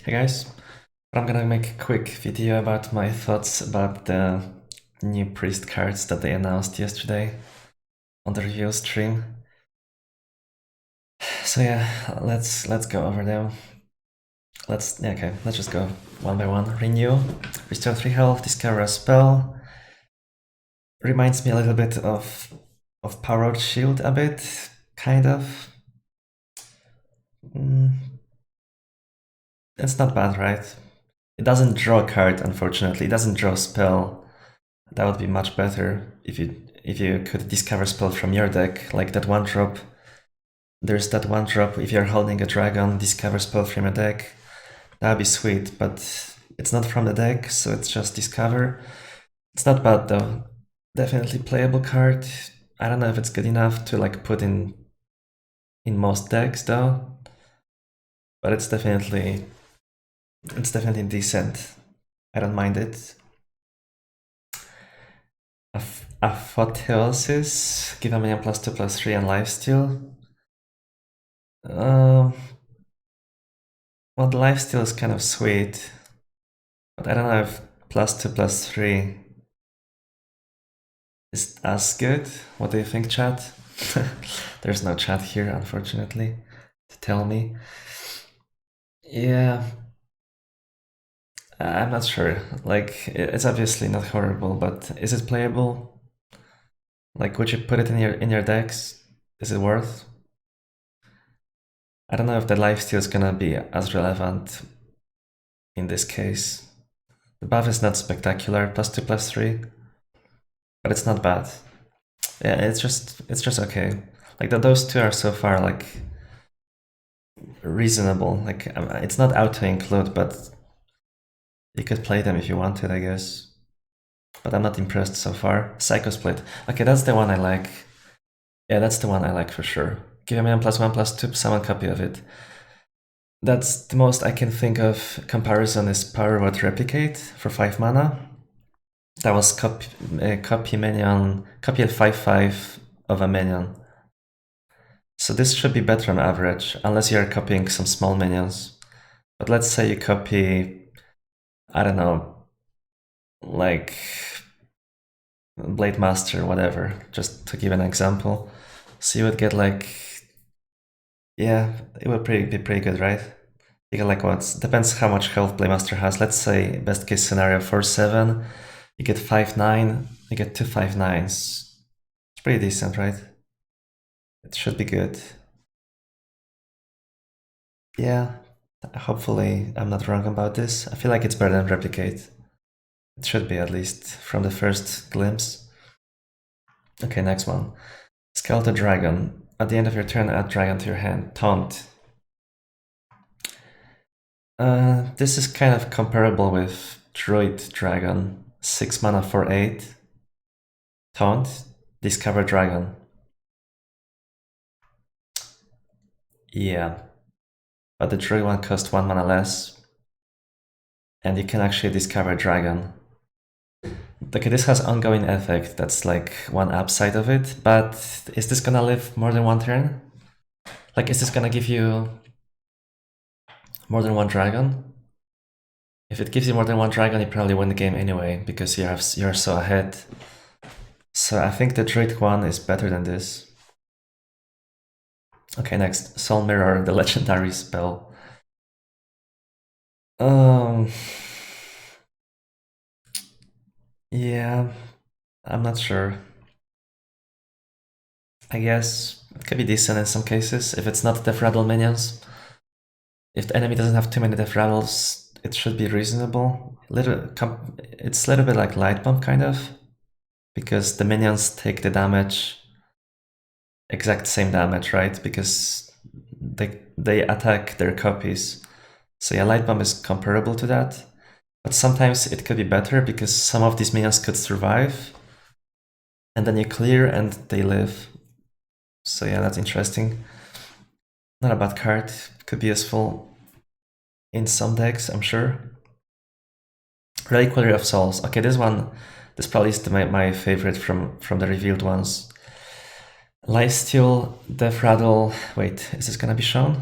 Hey guys, I'm gonna make a quick video about my thoughts about the new priest cards that they announced yesterday on the review stream. So yeah, let's go over them. Let's just go one by one. Renew, restore 3 health, discover a spell. Reminds me a little bit of Powered Shield a bit, kind of. Mm, it's not bad, right? It doesn't draw a card, unfortunately. It doesn't draw a spell. That would be much better if you could discover spell from your deck, like that one drop. There's that one drop if you're holding a dragon, discover spell from your deck. That would be sweet, but it's not from the deck, so it's just discover. It's not bad though. Definitely playable card. I don't know if it's good enough to like put in most decks though, but it's definitely decent. I don't mind it. Apotheosis, give a minion +2/+3 and lifesteal. Um, well, the lifesteal is kind of sweet, but I don't know if +2/+3 is as good. What do you think, chat? There's no chat here, unfortunately, to tell me. Yeah, I'm not sure. Like, it's obviously not horrible, but is it playable? Like, would you put it in your decks? Is it worth? I don't know if the lifesteal is gonna be as relevant in this case. The buff is not spectacular, +2/+3, but it's not bad. Yeah, it's just okay. Like those two are so far like reasonable. Like it's not auto include, but you could play them if you wanted, I guess. But I'm not impressed so far. Psycho Split. Okay, that's the one I like. Yeah, that's the one I like for sure. Give me a +1/+2 summon copy of it. That's the most I can think of. Comparison is Power Word Replicate for 5 mana. That was copy minion, copy a 5/5 of a minion. So this should be better on average, unless you're copying some small minions. But let's say you copy, I don't know, like Blade Master, whatever, just to give an example. So you would get like, yeah, it would be pretty good, right? You get like what? Depends how much health Blade Master has. Let's say best case scenario 4/7, you get 5/9, you get 2/5/9s. It's pretty decent, right? It should be good. Yeah, hopefully I'm not wrong about this. I feel like it's better than Replicate. It should be, at least, from the first glimpse. Okay, next one. Skeleton Dragon. At the end of your turn, add dragon to your hand. Taunt. This is kind of comparable with Druid Dragon. 6 mana for 8. Taunt. Discover Dragon. Yeah. But the Druid one costs 1 mana less. And you can actually discover Dragon. Okay, this has ongoing effect, that's like one upside of it, but is this gonna live more than one turn? Like, is this gonna give you more than one dragon? If it gives you more than one dragon, you probably win the game anyway, because you're so ahead. So I think the Druid one is better than this. Okay, next, Soul Mirror, the legendary spell. Um, yeah, I'm not sure. I guess it could be decent in some cases, if it's not Death Rattle minions. If the enemy doesn't have too many Death Rattles, it should be reasonable. It's a little bit like Light Bomb, kind of, because the minions take the damage, exact same damage, right? Because they attack their copies. So yeah, Light Bomb is comparable to that. But sometimes it could be better because some of these minions could survive, and then you clear and they live. So yeah, that's interesting. Not a bad card. Could be useful in some decks, I'm sure. Reliquary of Souls. Okay, this probably is my favorite from the revealed ones. Lifesteal, Death Rattle. Wait, is this gonna be shown?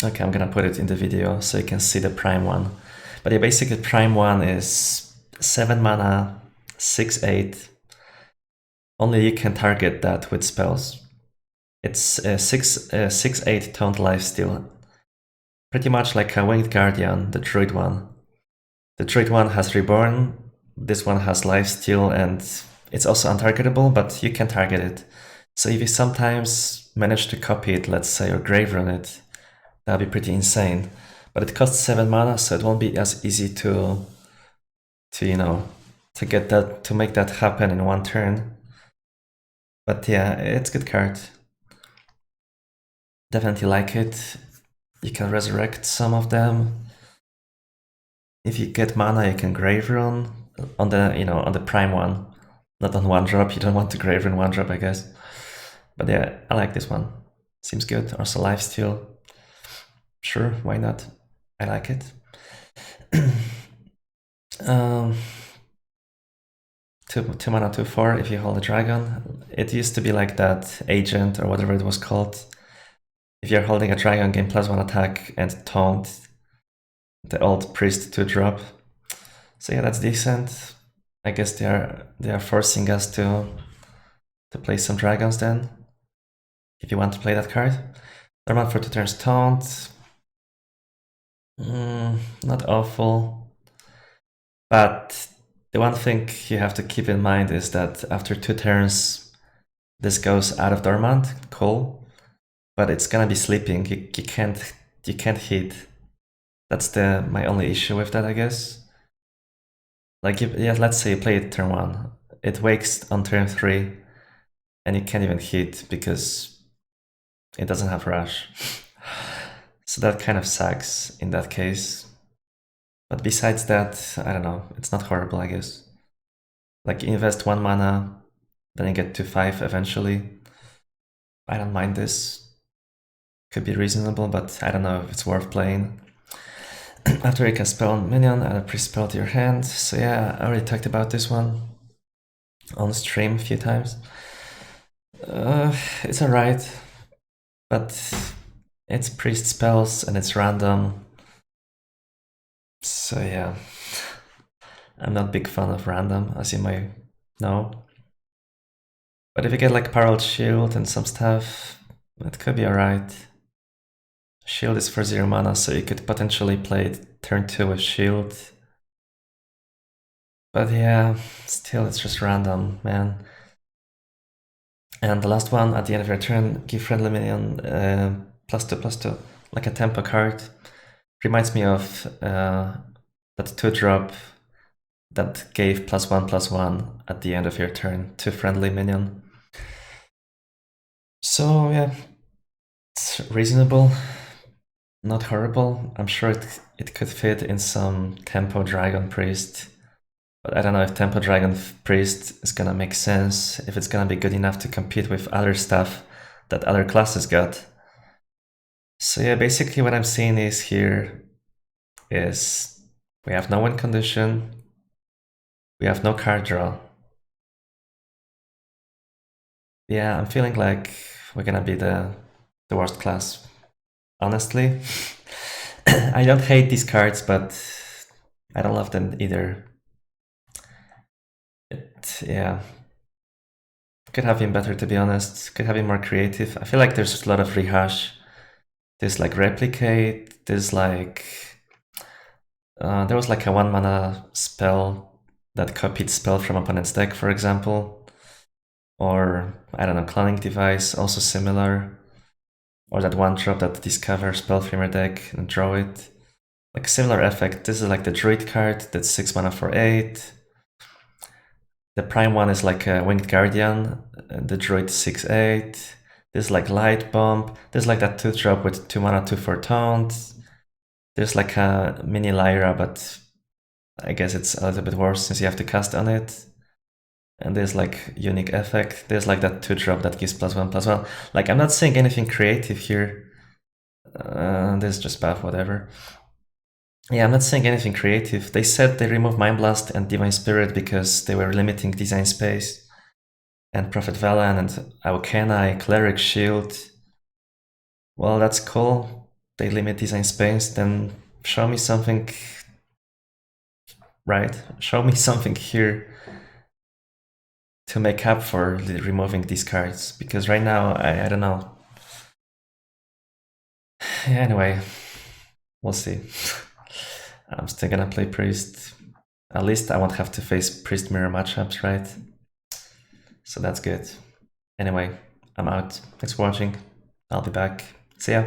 Okay, I'm gonna put it in the video so you can see the prime one. But yeah, basically prime one is 7 mana, 6/8. Only you can target that with spells. It's 6/8 toned lifesteal. Pretty much like a Winged Guardian, the druid one. The druid one has Reborn, this one has lifesteal, and it's also untargetable, but you can target it. So if you sometimes manage to copy it, let's say, or grave run it, that'd be pretty insane. But it costs 7 mana, so it won't be as easy to get that, to make that happen in one turn. But yeah, it's a good card. Definitely like it. You can resurrect some of them. If you get mana, you can grave run on the prime one, not on 1-drop. You don't want to grave run 1-drop, I guess. But yeah, I like this one. Seems good. Also lifesteal. Sure, why not? I like it. Two mana, 2/4 if you hold a dragon. It used to be like that agent or whatever it was called. If you're holding a dragon, gain +1 attack and taunt the old priest 2-drop. So yeah, that's decent. I guess they are forcing us to play some dragons then. If you want to play that card. Normal for 2 turns taunt. Not awful. But the one thing you have to keep in mind is that after 2 turns, this goes out of dormant, cool. But it's gonna be sleeping. You can't hit. That's my only issue with that, I guess. Like, let's say you play it turn 1. It wakes on turn 3, and you can't even hit because it doesn't have rush. So that kind of sucks in that case. But besides that, I don't know, it's not horrible, I guess. Like, you invest 1 mana, then you get to 5 eventually. I don't mind this. Could be reasonable, but I don't know if it's worth playing. After you can spell minion, add a pre-spell to your hand. So yeah, I already talked about this one on stream a few times. It's alright, but it's priest spells and it's random. So yeah, I'm not a big fan of random, as you might know. But if you get like Parallel Shield and some stuff, it could be alright. Shield is for 0 mana, so you could potentially play turn 2 with Shield. But yeah, still it's just random, man. And the last one, at the end of your turn, give friendly minion +2/+2, like a tempo card. Reminds me of that 2-drop that gave +1/+1 at the end of your turn to friendly minion. So yeah, it's reasonable, not horrible. I'm sure it could fit in some tempo dragon priest. But I don't know if Tempo Dragon Priest is gonna make sense, if it's gonna be good enough to compete with other stuff that other classes got. So yeah, basically what I'm seeing is here is we have no win condition, we have no card draw. Yeah, I'm feeling like we're gonna be the worst class, honestly. I don't hate these cards, but I don't love them either. Yeah. Could have been better, to be honest. Could have been more creative. I feel like there's a lot of rehash. There's like Replicate, there's like... there was like a 1 mana spell that copied spell from opponent's deck, for example. Or, I don't know, Cloning Device, also similar. Or that 1-drop that discovers spell from your deck and draw it. Like similar effect. This is like the Druid card that's 6 mana for 8. The prime one is like a Winged Guardian, the Druid 6/8. This is like Light Bomb. There's like that 2-drop with 2 mana 2/4 taunt. There's like a mini Lyra, but I guess it's a little bit worse since you have to cast on it. And there's like unique effect. There's like that 2-drop that gives +1/+1. Like, I'm not saying anything creative here. This is just bad, whatever. Yeah, I'm not saying anything creative. They said they removed Mind Blast and Divine Spirit because they were limiting design space. And Prophet Velen and Aokena, Cleric Shield. Well, that's cool. they limit design space, then show me something, right? Show me something here to make up for removing these cards, because right now, I don't know. Anyway, we'll see. I'm still gonna play Priest. At least I won't have to face Priest Mirror matchups, right? So that's good. Anyway, I'm out. Thanks for watching. I'll be back. See ya.